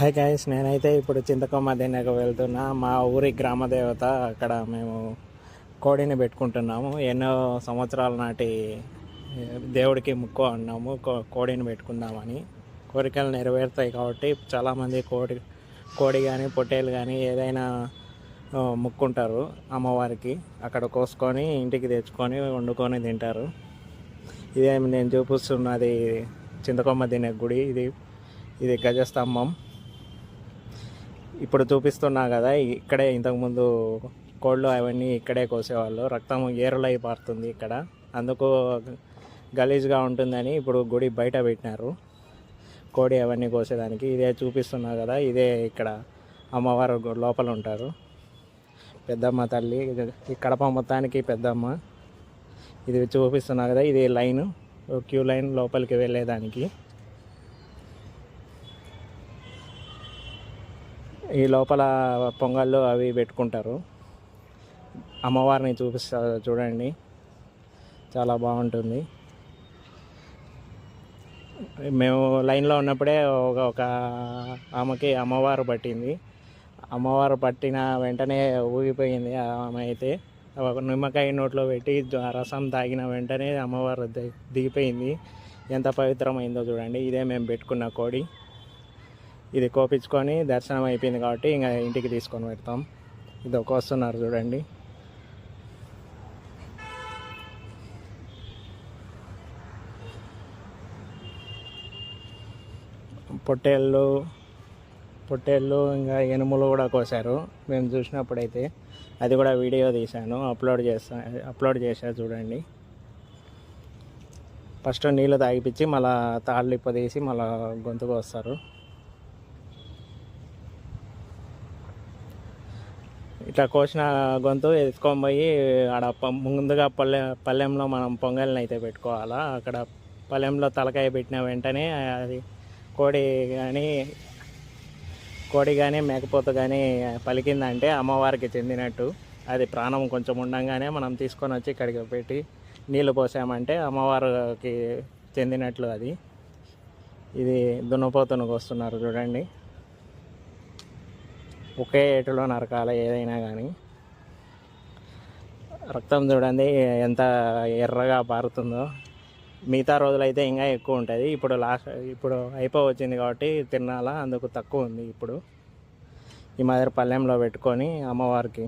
Hi guys, నేనైతే ఇప్పుడు చింతకొమ్మ దిన్నకు వెళ్తున్నా. మా ఊరి గ్రామ దేవత, అక్కడ మేము కోడిని పెట్టుకుంటున్నాము. ఎన్నో సంవత్సరాల నాటి దేవుడికి ముక్కు అన్నాము, కోడిని పెట్టుకుందామని. కోరికలు నెరవేరుతాయి కాబట్టి చాలామంది కోడి కానీ పొట్టేలు కానీ ఏదైనా ముక్కుంటారు అమ్మవారికి. అక్కడ కోసుకొని ఇంటికి తెచ్చుకొని వండుకొని తింటారు. ఇదే నేను చూపిస్తున్నది చింతకొమ్మ దినే గుడి. ఇది గజస్తంభం. ఇప్పుడు చూపిస్తున్నా కదా, ఇక్కడే ఇంతకుముందు కోళ్ళు అవన్నీ ఇక్కడే కోసేవాళ్ళు. రక్తం ఏరులై పారుతుంది ఇక్కడ, అందుకు గలీజ్గా ఉంటుందని ఇప్పుడు గుడి బయట పెట్టినారు కోడి అవన్నీ కోసేదానికి. ఇదే చూపిస్తున్నా కదా, ఇదే ఇక్కడ అమ్మవారు లోపల ఉంటారు. పెద్దమ్మ తల్లి, ఈ కడప మొత్తానికి పెద్దమ్మ. ఇది చూపిస్తున్నా కదా, ఇది లైన్, క్యూ లైన్ లోపలికి వెళ్ళేదానికి. ఈ లోపల పొంగళ్ళు అవి పెట్టుకుంటారు. అమ్మవారిని చూపిస్తారు చూడండి, చాలా బాగుంటుంది. మేము లైన్లో ఉన్నప్పుడే ఒక ఆమెకి అమ్మవారు పట్టింది. అమ్మవారు పట్టిన వెంటనే ఊగిపోయింది ఆమె. అయితే ఒక నిమ్మకాయ నోట్లో పెట్టి రసం తాగిన వెంటనే అమ్మవారు దిగిపోయింది. ఎంత పవిత్రమైందో చూడండి. ఇదే మేము పెట్టుకున్న కోడి. ఇది కోపించుకొని దర్శనం అయిపోయింది కాబట్టి ఇంకా ఇంటికి తీసుకొని పెడతాం. ఇది ఒక వస్తున్నారు చూడండి. పొట్టేళ్ళు ఇంకా ఎనుములు కూడా కోసారు మేము చూసినప్పుడైతే. అది కూడా వీడియో తీశాను, అప్లోడ్ చేశాను చూడండి. ఫస్ట్ నీళ్ళు తాగిపించి మళ్ళీ తాళ్ళు ఇప్పదీసి మళ్ళీ గొంతుకు వస్తారు. ఇట్లా కోసిన గొంతు ఎత్తుకొని పోయి ఆడ ముందుగా పళ్ళెంలో మనం పొంగల్ని అయితే పెట్టుకోవాలా. అక్కడ పళ్ళెంలో తలకాయ పెట్టిన వెంటనే అది కోడి కానీ మేకపోత కానీ పలికిందంటే అమ్మవారికి చెందినట్టు. అది ప్రాణం కొంచెం ఉండంగానే మనం తీసుకొని వచ్చి ఇక్కడికి పెట్టి నీళ్ళు పోసామంటే అమ్మవారికి చెందినట్లు అది. ఇది దున్నపోతును వస్తున్నారు చూడండి. ఒకే ఏటులో నరకాలి ఏదైనా కానీ. రక్తం చూడండి ఎంత ఎర్రగా పారుతుందో. మిగతా రోజులైతే ఇంకా ఎక్కువ ఉంటుంది. ఇప్పుడు అయిపోవచ్చింది కాబట్టి తినాలా, అందుకు తక్కువ ఉంది. ఇప్పుడు ఈ మాదిరి పళ్ళెంలో పెట్టుకొని అమ్మవారికి